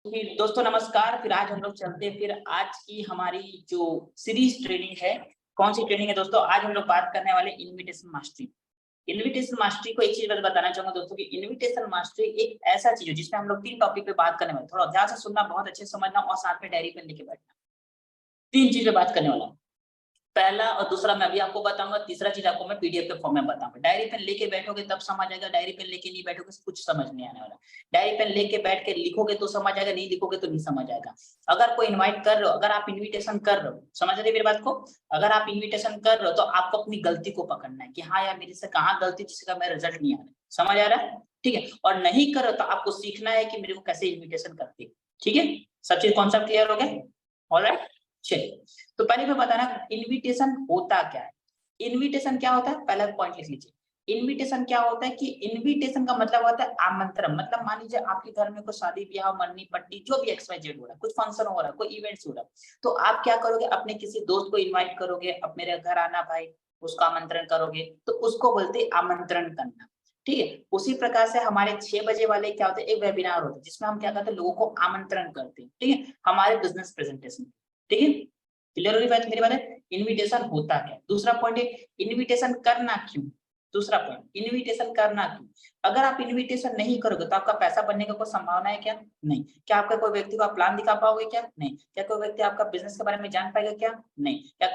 फिर दोस्तों नमस्कार। फिर आज हम लोग चलते हैं फिर आज की हमारी जो सीरीज ट्रेनिंग है। कौन सी ट्रेनिंग है दोस्तों? आज हम लोग बात करने वाले इनविटेशन मास्टरी। इनविटेशन मास्टरी को एक चीज बस बताना चाहूंगा दोस्तों कि इनविटेशन मास्टरी एक ऐसा चीज है जिसमें हम लोग 3 टॉपिक पे बात करने वाले। थोड़ा ध्यान से सुनना, बहुत अच्छे से समझना और साथ में डायरी पेन लेके बैठना। 3 चीज पे बात करने वाला हूँ। पहला और दूसरा मैं अभी आपको बताऊंगा, तीसरा चीज आपको मैं पीडीएफ के फॉर्म में बताऊंगा। डायरी पेन लेके बैठोगे तब समझ आएगा, डायरी पेन लेके नहीं बैठोगे कुछ समझ नहीं आने वाला। डायरी पेन लेके बैठ के लिखोगे तो समझ आएगा, नहीं लिखोगे तो नहीं समझ आएगा। अगर कोई इनवाइट कर रहे हो, अगर आप इनविटेशन कर रहे हो, समझ रहे मेरी बात को? अगर आप इन्विटेशन कर रहे हो तो आपको अपनी गलती को पकड़ना है कि हाँ यार मेरे से कहाँ गलती जिसका मेरा रिजल्ट नहीं आ रहा। समझ आ रहा है? ठीक है। और नहीं कर रहे तो आपको सीखना है कि मेरे को कैसे इन्विटेशन करते हैं। ठीक है, सब चीज कॉन्सेप्ट क्लियर हो गया? ऑलराइट, चलिए। तो पहले मैं बताना इनविटेशन होता क्या है। इनविटेशन क्या होता है, पहला पॉइंट लिख लीजिए। इनविटेशन क्या होता है कि इनविटेशन का मतलब होता है आमंत्रण। मतलब मान लीजिए आपके घर में कोई शादी ब्याह मरनी पट्टी जो भी XYZ हो रहा है, कुछ फंक्शन हो रहा है, कोई इवेंट्स हो रहा है, तो आप क्या करोगे, अपने किसी दोस्त को इनवाइट करोगे, अब मेरे घर आना भाई, उसका आमंत्रण करोगे, तो उसको बोलते हैं आमंत्रण करना। ठीक है। उसी प्रकार से हमारे 6 बजे वाले क्या होते हैं, एक वेबिनार होता है जिसमें हम क्या करते हैं, लोगों को आमंत्रण करते हैं। ठीक है, हमारे बिजनेस प्रेजेंटेशन। ठीक है, क्लियर हो रही बात मेरी बात है? इनविटेशन होता क्या? दूसरा पॉइंट है इनविटेशन करना क्यों। दूसरा पॉइंट, इनविटेशन करना क्यों। अगर आप इनविटेशन नहीं करोगे तो आपका पैसा बनने का कोई संभावना है क्या? नहीं। क्या आपका कोई व्यक्ति को आप प्लान दिखा पाओगे क्या? नहीं। क्या कोई व्यक्ति आपका बिजनेस के बारे में जान पाएगा क्या? नहीं। क्या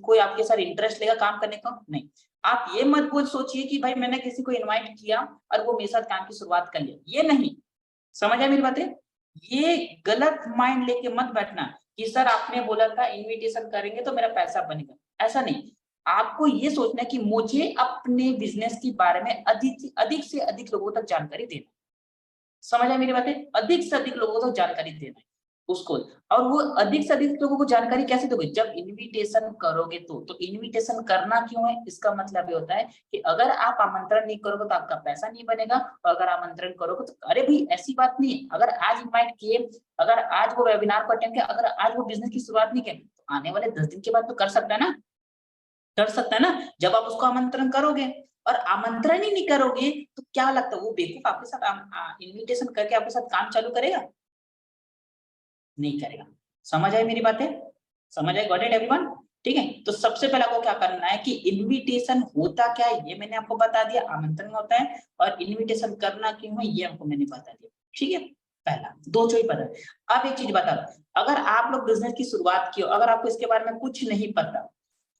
कोई आपके साथ इंटरेस्ट लेगा काम करने का? नहीं। आप ये मत बोल सोचिए कि भाई मैंने किसी को इन्वाइट किया और वो मेरे साथ काम की शुरुआत कर लिया, ये नहीं। समझ आया मेरी बातें? ये गलत माइंड लेके मत बैठना कि सर आपने बोला था इनविटेशन करेंगे तो मेरा पैसा बनेगा, ऐसा नहीं। आपको ये सोचना है कि मुझे अपने बिजनेस के बारे में अधिक से अधिक लोगों तक जानकारी देना। समझ आया मेरी बातें? अधिक से अधिक लोगों को जानकारी देना है उसको। और वो अधिक से अधिक लोगों को जानकारी कैसे दोगे, जब इनविटेशन करोगे तो इनविटेशन करना क्यों है, इसका मतलब ये होता है कि अगर आप आमंत्रण नहीं करोगे तो आपका पैसा नहीं बनेगा, और अगर आमंत्रण करोगे तो अरे भाई ऐसी बात नहीं है, अगर आज इन्वाइट किए, अगर आज वो वेबिनार को अटेंड किया, अगर आज वो बिजनेस की शुरुआत नहीं की तो आने वाले 10 दिन के बाद तो कर सकता है ना। कर सकता है ना, जब आप उसको आमंत्रण करोगे। और आमंत्रण ही नहीं करोगे तो क्या लगता है वो बेवकूफ आपके साथ इन्विटेशन करके आपके साथ काम चालू करेगा? नहीं करेगा। समझ आई मेरी बातें? समझ आई? Got it everyone? ठीक है, तो सबसे पहले आपको क्या करना है कि इन्विटेशन होता क्या है ये मैंने आपको बता दिया, आमंत्रण होता है, और इन्विटेशन करना क्यों है ये आपको मैंने बता दिया। ठीक है, पहला दो चीज पता है। अब एक चीज बता दो, अगर आप लोग बिजनेस की शुरुआत की हो, अगर आपको इसके बारे में कुछ नहीं पता,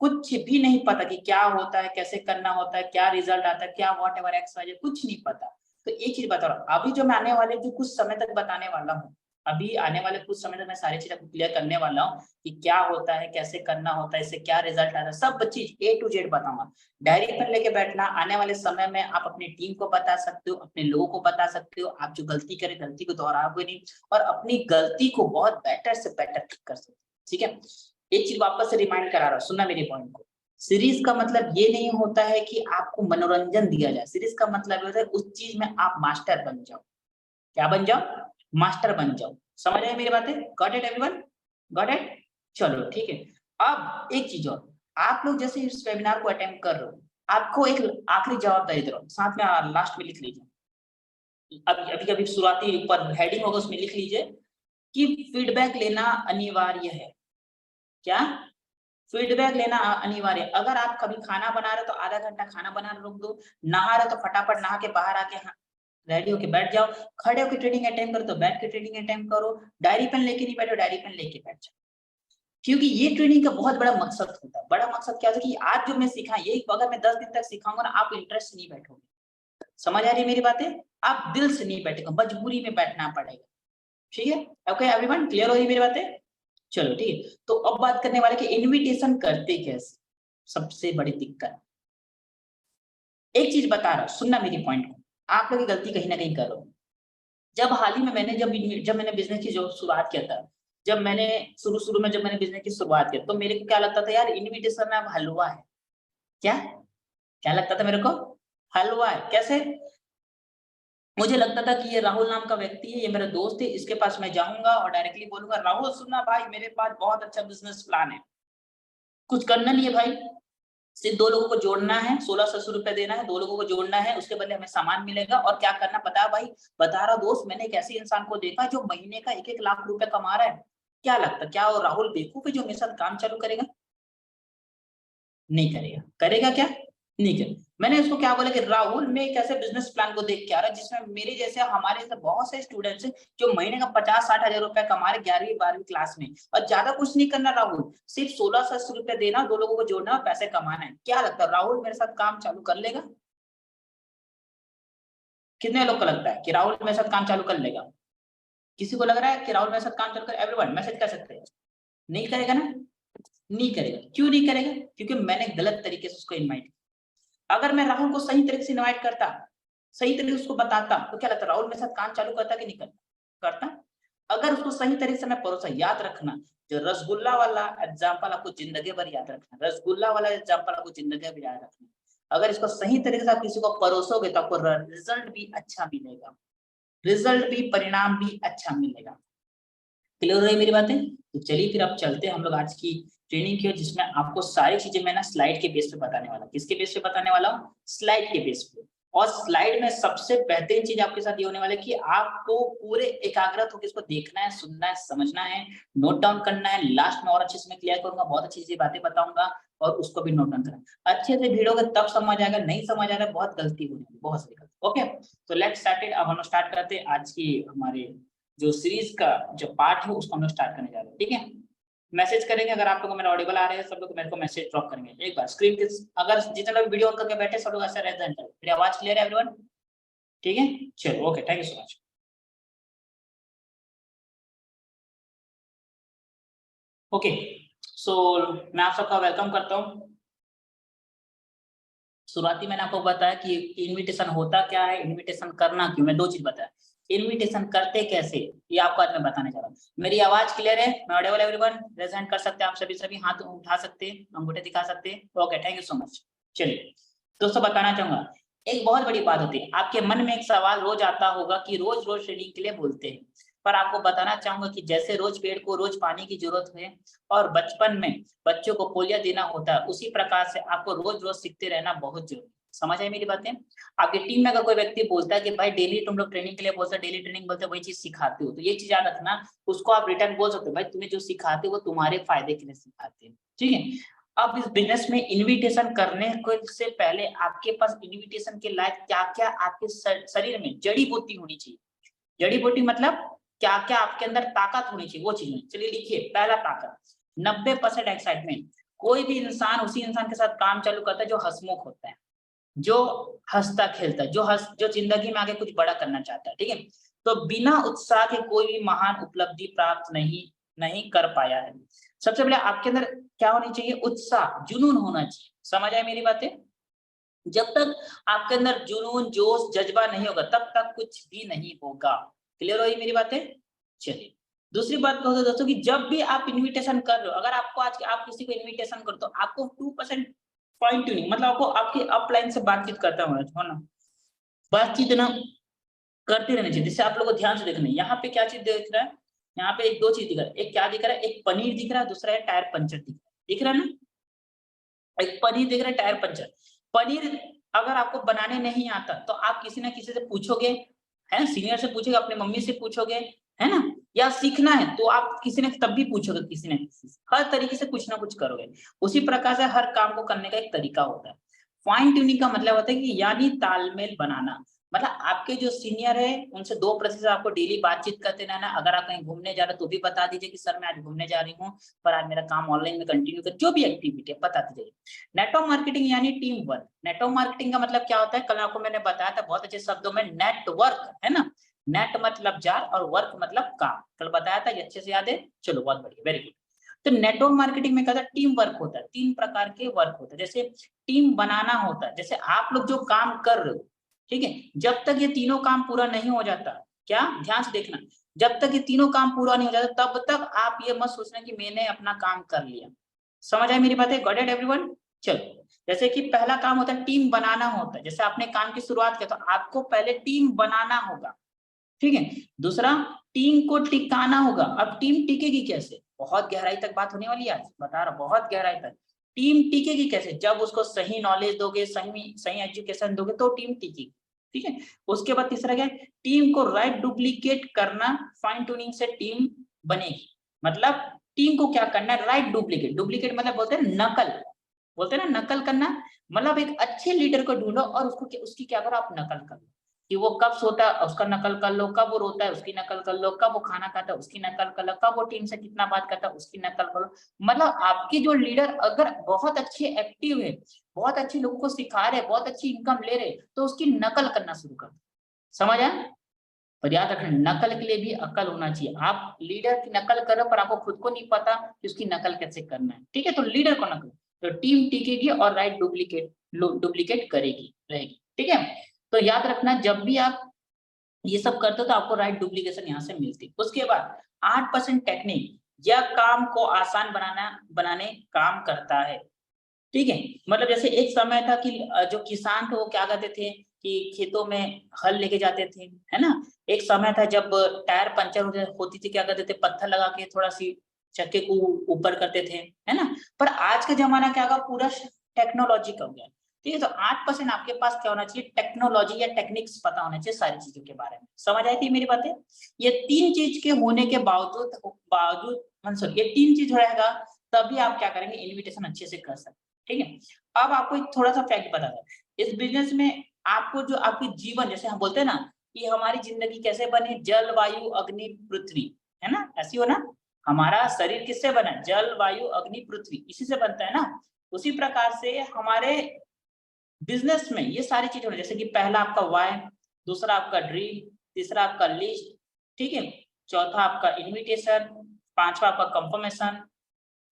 कुछ भी नहीं पता कि क्या होता है, कैसे करना होता है, क्या रिजल्ट आता है, क्या वॉट एवर XYZ कुछ नहीं पता, तो एक चीज बता रहा हूँ, अभी जो मैं आने वाले जो कुछ समय तक बताने वाला हूँ, अभी आने वाले कुछ समय तक मैं सारी चीजें क्लियर करने वाला हूँ कि क्या होता है, कैसे करना होता है, इससे क्या रिजल्ट आता है, सब चीज A to Z बताऊंगा। डायरी पेन लेके बैठना, आने वाले समय में आप अपनी टीम को बता सकते हो, अपने लोगों को बता सकते हो, आप जो गलती करें गलती को दोहराओगे नहीं, और अपनी गलती को बहुत बेटर से बेटर ठीक कर सकते हो। ठीक है, एक चीज वापस से रिमाइंड करा रहा हूँ, सुनना मेरे पॉइंट को। सीरीज का मतलब ये नहीं होता है कि आपको मनोरंजन दिया जाए, सीरीज का मतलब होता है उस चीज में आप मास्टर बन जाओ। क्या बन जाओ? मास्टर बन जाओ। समझ आए मेरी बातें? Got it everyone? Got it? चलो ठीक है। अब एक चीज और, आप लोग जैसे इस वेबिनार को अटेंड कर रहे हो, आपको एक आखिरी जवाबदारी दे रहा हूँ, साथ में लास्ट में लिख लीजिए। अभी अभी अभी शुरुआती ऊपर हेडिंग होगा उसमें लिख लीजिए कि फीडबैक लेना अनिवार्य है। क्या? फीडबैक लेना अनिवार्य। अगर आप कभी खाना बना रहे हो तो आधा घंटा खाना बनाना रोक दो, नहा रहे हो तो फटाफट नहा के बाहर आके रेडी होके बैठ जाओ, खड़े होकर ट्रेनिंग अटेंड करो तो बैठ के ट्रेनिंग अटेंड करो, डायरी पेन लेके नहीं बैठो, डायरी पेन लेके बैठ जाओ। क्योंकि ये ट्रेनिंग का बहुत बड़ा मकसद होता है। बड़ा मकसद क्या होता है कि आज जो मैं सिखा यही अगर मैं 10 दिन तक सिखाऊंगा ना, आप इंटरेस्ट नहीं बैठोगे। समझ आ रही है मेरी बातें? आप दिल से नहीं बैठेगा, मजबूरी में बैठना पड़ेगा। ठीक है, ओके एवरीवन, क्लियर हो रही मेरी बातें? चलो ठीक है, तो अब बात करने वाले कि इनविटेशन करते कैसे। सबसे बड़ी दिक्कत, एक चीज बता रहा हूं, सुनना मेरी पॉइंट को। आप लोग ये गलती कहीं ना कहीं कर रहे हो। जब हाल ही में मैंने जब मैंने बिजनेस की जो शुरुआत किया था, जब मैंने शुरू में जब मैंने बिजनेस की शुरुआत किया तो मेरे को क्या लगता था यार, इनविटेशन में अब हलवा है। क्या क्या लगता था मेरे को? हलवा है। कैसे? मुझे लगता था कि ये राहुल नाम का व्यक्ति है, ये मेरा दोस्त है, इसके पास मैं जाऊंगा और डायरेक्टली बोलूंगा राहुल सुनना भाई, मेरे पास बहुत अच्छा बिजनेस प्लान है, कुछ करना नहीं है भाई, सिर्फ 2 लोगों को जोड़ना है, 1600 रुपए देना है, 2 लोगों को जोड़ना है, उसके बदले हमें सामान मिलेगा। और क्या करना पता है भाई, बता रहा दोस्त, मैंने एक ऐसे इंसान को देखा जो महीने का 1-1 लाख रुपए कमा रहा है। क्या लगता है, क्या वो राहुल बेवकूफ है जो मेरे साथ काम चालू करेगा? नहीं करेगा। करेगा क्या? नहीं करेगा। मैंने उसको क्या बोला कि राहुल, मैं एक ऐसे बिजनेस प्लान को देख के आ रहा जिसमें मेरे जैसे, हमारे जैसे बहुत से स्टूडेंट्स हैं जो महीने का 50-60 हजार रुपए कमा रहे 11वीं-12वीं क्लास में, और ज्यादा कुछ नहीं करना राहुल, सिर्फ 1600 रुपए देना, 2 लोगों को जोड़ना और पैसे कमाना है। क्या लगता है राहुल मेरे साथ काम चालू कर लेगा? कितने लोग को लगता है कि राहुल मेरे साथ काम चालू कर लेगा? किसी को लग रहा है कि राहुल मेरे साथ काम चालू कर? एवरीवन मैसेज कर सकते हैं। नहीं करेगा ना? नहीं करेगा। क्यों नहीं करेगा? क्योंकि मैंने गलत तरीके से उसको इन्वाइट। अगर मैं राहुल को सही तरीके से इनवाइट करता, सही तरीके से उसको बताता, तो क्या लगता है राहुल मेरे साथ काम चालू करता कि नहीं करता? करता। अगर उसको सही तरीके से मैं परोसा, याद रखना, जो रसगुल्ला वाला एग्जांपल आपको जिंदगी भर याद रखना, रसगुल्ला वाला एग्जांपल आपको जिंदगी भर याद रखना। अगर इसको सही तरीके से आप किसी को परोसोगे तो आपको रिजल्ट भी अच्छा मिलेगा, रिजल्ट भी, परिणाम भी अच्छा मिलेगा। क्लियर हो रही मेरी बातें? तो चलिए फिर अब चलते हैं हम लोग आज की ट्रेनिंग की, जिसमें आपको सारी चीजें मैं ना स्लाइड के बेस पे बताने वाला हूँ। किसके बेस पे बताने वाला हूँ? स्लाइड के बेस पे। और स्लाइड में सबसे बेहतरीन चीज आपके साथ ये होने वाला है कि आपको पूरे एकाग्रत होकर इसको देखना है, सुनना है, समझना है, नोट डाउन करना है। लास्ट में और अच्छे से मैं क्लियर करूंगा, बहुत अच्छी अच्छी बातें बताऊंगा और उसको भी नोट डाउन करना। अच्छे से भिड़ोगे तब समझ आएगा, नहीं समझ आ रहा बहुत गलती हो जाएगी, बहुत सारी गलती। ओके, तो लेट्स स्टार्ट इट। अब हम स्टार्ट करते हैं आज की हमारे जो सीरीज का जो पार्ट है उसको हम लोग स्टार्ट करने जा रहे हैं। ठीक है, मैसेज करेंगे अगर आप लोगों को मेरा ऑडिबल आ रहे हैं, सब लोग मेरे को मैसेज ड्रॉप करेंगे एक बार स्क्रीन के। अगर जितने लोग वीडियो ऑन करके बैठे सब लोग ऐसे रह जाए। मेरी आवाज क्लियर है एवरीवन? ठीक है, चलो okay, thank you so much. Okay, so मैं आप सबका वेलकम करता हूँ। शुरुआती मैंने आपको बताया कि इनविटेशन होता क्या है, इनविटेशन करना क्यों, मैं 2 चीज बताया। इनविटेशन करते कैसे, ये आपको आज मैं बताने जा रहा हूँ। मेरी आवाज क्लियर है? मैं ऑडिबल एवरीवन? रेज हैंड कर सकते हैं आप सभी, सभी हाथ उठा सकते हैं, अंगूठे दिखा सकते हैं। Okay, thank you so much. चलिए दोस्तों, बताना चाहूंगा, एक बहुत बड़ी बात होती है, आपके मन में एक सवाल रोज आता होगा कि रोज रोज ट्रेनिंग के लिए बोलते हैं, पर आपको बताना चाहूंगा कि जैसे रोज पेड़ को रोज पानी की जरूरत है और बचपन में बच्चों को पोलियो देना होता है, उसी प्रकार से आपको रोज रोज सीखते रहना बहुत जरूरी है। समझ आई मेरी बातें? आपकी टीम में अगर कोई व्यक्ति बोलता है कि भाई डेली तुम लोग ट्रेनिंग के लिए बोलते हो, डेली ट्रेनिंग बोलते हो, वही चीज सिखाते हो, तो ये चीज याद रखना, उसको आप रिटर्न बोल सकते हो, भाई तुम्हें जो सिखाते हो वो तुम्हारे फायदे के लिए सिखाते हैं। ठीक है, अब इस बिजनेस में इनविटेशन करने को से पहले आपके पास इनविटेशन के लायक क्या क्या आपके शरीर में जड़ी बूटी होनी चाहिए। जड़ी बूटी मतलब क्या क्या आपके अंदर ताकत होनी चाहिए, वो चीज। चलिए लिखिए, पहला ताकत 90% एक्साइटमेंट। कोई भी इंसान उसी इंसान के साथ काम चालू करता है जो हंसमुख होता है, जो हंसता खेलता है, जो जिंदगी में आगे कुछ बड़ा करना चाहता है। ठीक है, तो बिना उत्साह के कोई भी महान उपलब्धि प्राप्त नहीं कर पाया है। सबसे पहले आपके अंदर क्या होनी चाहिए? उत्साह, जुनून होना चाहिए। समझ आए मेरी बातें? जब तक आपके अंदर जुनून, जोश, जज्बा नहीं होगा तब तक कुछ भी नहीं होगा। क्लियर हुई मेरी बातें? चलिए दूसरी बात कहूँ तो दोस्तों कि जब भी आप इनविटेशन कर रहे हो, अगर आपको आज आप किसी को इनविटेशन करो तो आपको 2% पॉइंट ट्यूनिंग, मतलब आपको आपकी अपलाइन से बातचीत करता होना, बातचीत ना करते रहनी चाहिए, जिससे आप लोग को ध्यान से देखना है। यहाँ पे क्या चीज दिख रहा है? यहाँ पे एक 2 चीज दिख रहा है। एक क्या दिख रहा है? एक पनीर दिख रहा है, दूसरा है टायर पंचर दिख रहा है ना? एक पनीर दिख रहा है, टायर पंचर। पनीर अगर आपको बनाने नहीं आता तो आप किसी ना किसी से पूछोगे, है ना? सीनियर से पूछोगे, अपने मम्मी से पूछोगे, है ना? या सीखना है तो आप किसी ने तब भी पूछोगे, किसी न किसी से। हर तरीके से कुछ ना कुछ करोगे। उसी प्रकार से हर काम को करने का एक तरीका होता है। फाइन ट्यूनिंग का मतलब होता है कि यानी तालमेल बनाना। मतलब आपके जो सीनियर है उनसे 2% आपको डेली बातचीत करते रहना। अगर आप कहीं घूमने जा रहे हो तो भी बता दीजिए कि सर मैं आज घूमने जा रही हूँ, पर आज मेरा काम ऑनलाइन में कंटिन्यू कर, जो भी एक्टिविटी है बता दीजिए। नेटवर्क मार्केटिंग यानी टीम वर्क। नेटवर्क मार्केटिंग का मतलब क्या होता है? कल आपको मैंने बताया था बहुत अच्छे शब्दों में, नेटवर्क, है ना? नेट मतलब जाल और वर्क मतलब काम, कल बताया था, ये अच्छे से याद है? चलो बहुत बढ़िया, वेरी गुड। तो नेटवर्क मार्केटिंग में क्या होता है? टीम वर्क होता है। 3 प्रकार के वर्क होता है। जैसे टीम बनाना होता है, जैसे आप लोग जो काम कर रहे हो, ठीक है, जब तक ये तीनों काम पूरा नहीं हो जाता, क्या ध्यान से देखना, जब तक ये तीनों काम पूरा नहीं हो जाता तब तक आप ये मत सोचना कि मैंने अपना काम कर लिया। समझ आई मेरी बातें? Got it everyone? चलो, जैसे कि पहला काम होता है टीम बनाना होता है। जैसे आपने काम की शुरुआत किया तो आपको पहले टीम बनाना होगा, ठीक है। दूसरा, टीम को टिकाना होगा। अब टीम टिकेगी कैसे? बहुत गहराई तक बात होने वाली है आज, बता रहा बहुत गहराई तक। टीम टिकेगी कैसे? जब उसको सही नॉलेज दोगे, सही एजुकेशन दोगे तो टीम टिकेगी, ठीक है। उसके बाद तीसरा क्या है, टीम को राइट डुप्लीकेट करना, फाइन ट्यूनिंग से टीम बनेगी। मतलब टीम को क्या करना है, राइट डुप्लीकेट, डुप्लीकेट मतलब बोलते हैं नकल, बोलते हैं ना नकल करना, मतलब एक अच्छे लीडर को ढूंढो और उसको उसकी क्या करो, आप नकल कर लो कि वो कब सोता है उसका नकल कर लो, कब वो रोता है उसकी नकल कर लो, कब वो खाना खाता है उसकी नकल कर लो, कब वो टीम से कितना बात करता है उसकी नकल करो। मतलब आपकी जो लीडर अगर बहुत अच्छे एक्टिव है, बहुत अच्छे लोगों को सिखा रहे, बहुत अच्छी इनकम ले रहे, तो उसकी नकल करना शुरू कर दो। समझ आया? पर याद रखना, नकल के लिए भी अकल होना चाहिए। आप लीडर की नकल करो पर आपको खुद को नहीं पता कि उसकी नकल कैसे करना है, ठीक है। तो लीडर को नकल, तो टीम टिकेगी और राइट डुप्लीकेट करेगी रहेगी, ठीक है। तो याद रखना, जब भी आप ये सब करते हो तो आपको राइट डुप्लीकेशन यहाँ से मिलती। उसके बाद 8% टेक्निक, यह काम को आसान बनाने काम करता है, ठीक है। मतलब जैसे एक समय था कि जो किसान थे वो क्या करते थे कि खेतों में हल लेके जाते थे, है ना। एक समय था जब टायर पंचर होती थी, क्या करते थे, पत्थर लगा के थोड़ा सी चक्के को ऊपर करते थे, है ना। पर आज का जमाना क्या होगा, पूरा टेक्नोलॉजी का हो गया, ठीक है। तो 8% आपके पास क्या होना चाहिए, टेक्नोलॉजी या टेक्निक्स पता होना चाहिए सारी चीजों के बारे में। समझ आई थी मेरी बातें? ये तीन चीज के होने के बावजूद ये तीन चीज रहेगा, तभी आप क्या करेंगे, इन्विटेशन अच्छे से कर सकते, ठीक है। अब आपको एक थोड़ा सा फैक्ट बता दें, इस बिजनेस में आपको जो आपकी जीवन, जैसे हम बोलते हैं ना कि हमारी जिंदगी कैसे बने, जल वायु अग्नि पृथ्वी, है ना, ऐसी हो ना। हमारा शरीर किससे बना है, जल वायु अग्नि पृथ्वी, इसी से बनता है ना। उसी प्रकार से हमारे बिजनेस में ये सारी चीजें, जैसे कि पहला आपका वाई, दूसरा आपका ड्रीम, तीसरा आपका लिस्ट, ठीक है, चौथा आपका इन्विटेशन, पांचवा आपका कंफर्मेशन,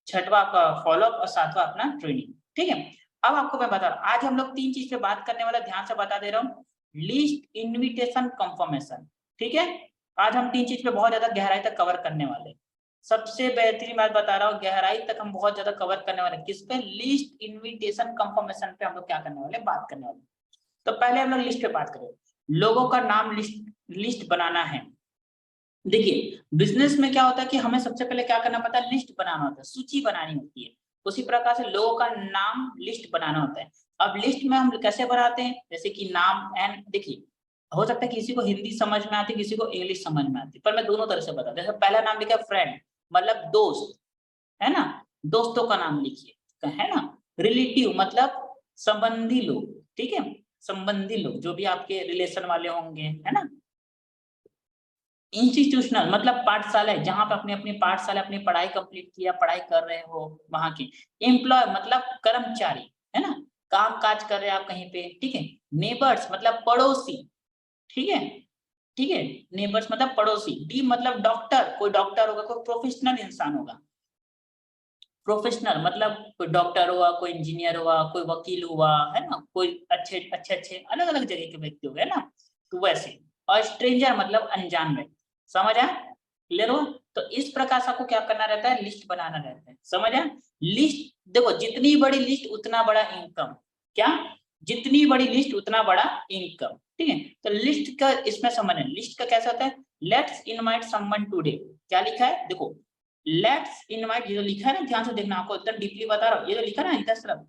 छठवा आपका फॉलोअप और सातवां अपना ट्रेनिंग, ठीक है। अब आपको मैं बता रहा हूँ, आज हम लोग तीन चीज पे बात करने वाला, ध्यान से बता दे रहा हूँ, लिस्ट, इन्विटेशन, कंफर्मेशन, ठीक है। आज हम तीन चीज पे बहुत ज्यादा गहराई तक कवर करने वाले। सबसे बेहतरीन बात बता रहा हूँ, गहराई तक हम बहुत ज्यादा कवर करने वाले, किस पे, लिस्ट, इन्विटेशन, कंफर्मेशन पे हम लोग क्या करने वाले, बात करने वाले। तो पहले हम लोग लिस्ट पे बात करें, लोगों का नाम लिस्ट बनाना है। देखिए बिजनेस में क्या होता है कि हमें सबसे पहले क्या करना पड़ता है, लिस्ट बनाना होता है, सूची बनानी होती है। उसी प्रकार से लोगों का नाम लिस्ट बनाना होता है। अब लिस्ट में हम कैसे बनाते हैं, जैसे कि नाम एंड, देखिए हो सकता है किसी को हिंदी समझ में आती, किसी को इंग्लिश समझ में आती, पर मैं दोनों तरह से बता दूं। जैसे पहला नाम लिखा फ्रेंड, मतलब दोस्त, है ना, दोस्तों का नाम लिखिए, है ना। रिलेटिव मतलब संबंधी लोग, ठीक है, संबंधी लोग जो भी आपके रिलेशन वाले होंगे, है ना। इंस्टीट्यूशनल मतलब पाठशाला है, जहां पे अपनी अपनी पाठशाला अपनी पढ़ाई कंप्लीट किया, पढ़ाई कर रहे हो वहां की। एम्प्लॉय मतलब कर्मचारी, है ना, काम काज कर रहे हैं आप कहीं पे, ठीक है। नेबर्स मतलब पड़ोसी, ठीक है, ठीक है, नेबर्स मतलब पड़ोसी। डी मतलब डॉक्टर, कोई डॉक्टर होगा, कोई प्रोफेशनल इंसान होगा। प्रोफेशनल मतलब कोई डॉक्टर हुआ, कोई इंजीनियर हुआ, कोई वकील हुआ, है ना, कोई अच्छे अच्छे अच्छे अलग अलग जगह के व्यक्ति हो गए ना, तो वैसे। और स्ट्रेंजर मतलब अनजान व्यक्ति। समझ आया, क्लियर हो? तो इस प्रकार से आपको क्या करना रहता है, लिस्ट बनाना रहता है। समझ आया? लिस्ट देखो, जितनी बड़ी लिस्ट उतना बड़ा इनकम, क्या, जितनी बड़ी लिस्ट उतना बड़ा इनकम, ठीक है। तो लिस्ट का इसमें समझ है, लिस्ट का कैसा होता है, लेट्स इनवाइट समवन टुडे, क्या लिखा है देखो, लेट्स इनवाइट, ये जो लिखा है ना, ध्यान से देखना, आपको एकदम डीपली बता रहा हूँ, ये जो लिखा है ना इधर तरफ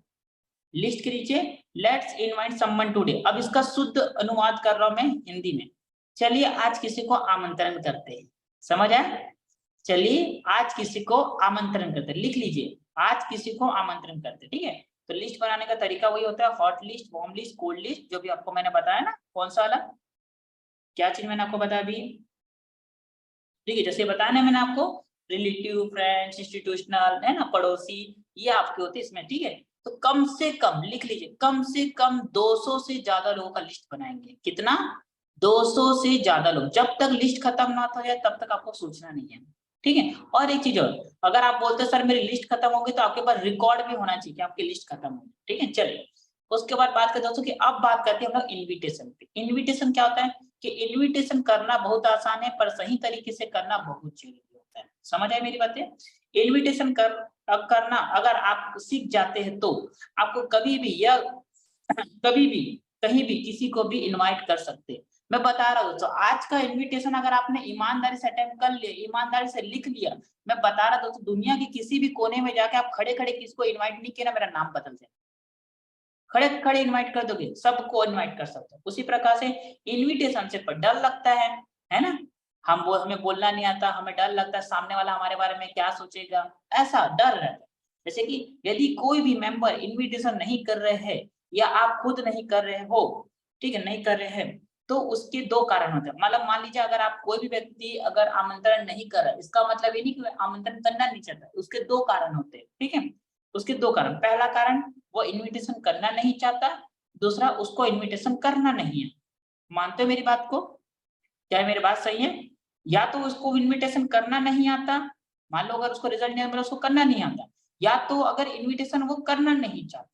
लिस्ट के नीचे, लेट्स इनवाइट समवन टुडे। अब इसका शुद्ध अनुवाद कर रहा हूं मैं हिंदी में। चलिए आज किसी को आमंत्रण करते हैं। समझ आया? चलिए आज किसी को आमंत्रण करते हैं, लिख लीजिए, आज किसी को आमंत्रण करते हैं, ठीक है। तो लिस्ट बनाने का तरीका वही होता है, hot list, warm list, cold list, जो भी आपको मैंने बताया ना। कौन सा वाला, क्या चीज मैंने आपको बताया अभी, ठीक है, जैसे बताया ना मैंने आपको, रिलेटिव, फ्रेंड्स, इंस्टीट्यूशनल, है ना, पड़ोसी, ये आपके होते हैं इसमें, ठीक है। तो कम से कम लिख लीजिए, कम से कम 200 से ज्यादा लोगों का लिस्ट बनाएंगे। कितना, 200 से ज्यादा लोग। जब तक लिस्ट खत्म ना हो जाए तब तक आपको सोचना नहीं है, ठीक है। और एक चीज और, अगर आप बोलते सर मेरी लिस्ट खत्म होगी, तो आपके पास रिकॉर्ड भी होना चाहिए कि आपकी लिस्ट खत्म होगी, ठीक है। चलिए उसके बाद बात करते हैं दोस्तों कि अब बात करते हैं हम लोग इन्विटेशन पे। इन्विटेशन क्या होता है कि इन्विटेशन करना बहुत आसान है, पर सही तरीके से करना बहुत जरूरी होता है। समझ आए मेरी बातें? इन्विटेशन करना अगर आप सीख जाते हैं तो आपको कभी भी या कभी भी कहीं भी किसी को भी इनवाइट कर सकते हैं। मैं बता रहा हूँ दोस्तों, आज का इनविटेशन अगर आपने ईमानदारी से अटेम्प्ट कर लिया, ईमानदारी से लिख लिया, मैं बता रहा दोस्तों, दुनिया के किसी भी कोने में जाके आप खड़े खड़े किसको इन्वाइट नहीं किया ना, मेरा नाम बदल जाए, खड़े खड़े इनवाइट कर दोगे, सबको इनवाइट कर सकते हो। उसी प्रकार से इनविटेशन से पर डर लगता है ना, हमें बोलना नहीं आता, हमें डर लगता है सामने वाला हमारे बारे में क्या सोचेगा, ऐसा डर रहता है। जैसे कि यदि कोई भी मेंबर इनविटेशन नहीं कर रहे हैं या आप खुद नहीं कर रहे हो, ठीक है, नहीं कर रहे हैं, तो उसके दो कारण होते हैं। मतलब मान लीजिए अगर आप कोई भी व्यक्ति अगर आमंत्रण नहीं कर रहा है, इसका मतलब ये नहीं कि आमंत्रण करना नहीं चाहता, उसके दो कारण होते हैं, ठीक है। उसके दो कारण, पहला कारण वो इनविटेशन करना नहीं चाहता, दूसरा उसको इनविटेशन करना नहीं है। मानते हो मेरी बात को? क्या मेरी बात सही है? या तो उसको इनविटेशन करना नहीं आता, मान लो अगर उसको रिजल्ट नहीं मिला, उसको करना नहीं आता, या तो अगर इनविटेशन वो करना नहीं चाहता।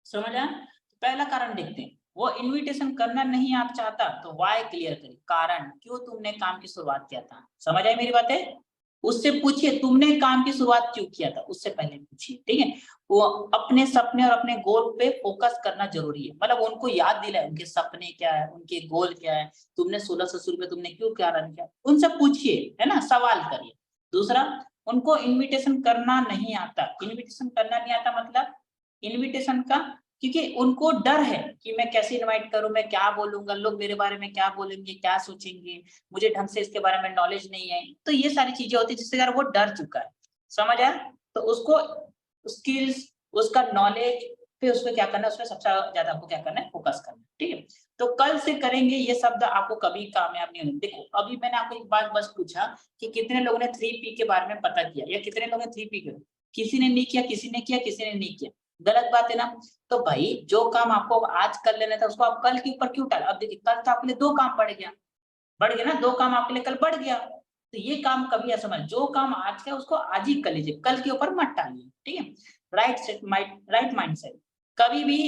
समझ आया? तो पहला कारण देखते हैं, वो इनविटेशन करना नहीं आप चाहता, तो वाई क्लियर करिए, कारण क्यों तुमने काम की शुरुआत किया था। समझ आई मेरी बातें? उससे पूछिए तुमने काम की शुरुआत क्यों किया था, उससे पहले पूछिए, ठीक है। वो अपने सपने और अपने गोल पे फोकस करना जरूरी है, मतलब उनको याद दिलाए उनके सपने क्या है, उनके गोल क्या है, तुमने 1600 शुरू में तुमने क्यों क्या रन किया, उनसे पूछिए, है ना, सवाल करिए। दूसरा, उनको इनविटेशन करना नहीं आता, इनविटेशन करना नहीं आता मतलब इनविटेशन का, क्योंकि उनको डर है कि मैं कैसे इनवाइट करूं, मैं क्या बोलूंगा, लोग मेरे बारे में क्या बोलेंगे, क्या सोचेंगे, मुझे ढंग से इसके बारे में नॉलेज नहीं है, तो ये सारी चीजें होती है जिससे यार वो डर चुका है। समझ आया? तो उसको स्किल्स, उसका नॉलेज, फिर उसमें क्या करना है, उसमें सबसे ज्यादा आपको क्या करना है, फोकस करना है, ठीक है। तो कल से करेंगे ये शब्द आपको कभी कामयाब नहीं होने। देखो अभी मैंने आपको एक बात बस पूछा कि कितने लोगों ने 3P के बारे में पता किया, या कितने लोगों ने 3P किया, किसी ने नहीं किया, किसी ने किया, किसी ने नहीं किया, गलत बात है ना। तो भाई जो काम आपको आज कर लेना था उसको आप कल के ऊपर क्यों डाल, अब देखिए कल तो आपके लिए दो काम बढ़ गया ना, दो काम आपके लिए कल बढ़ गया, तो ये काम कभी ऐसा मत, जो काम आज का उसको आज ही कर लीजिए, कल के ऊपर मत डालिए, ठीक है। राइट माइंडसेट, कभी भी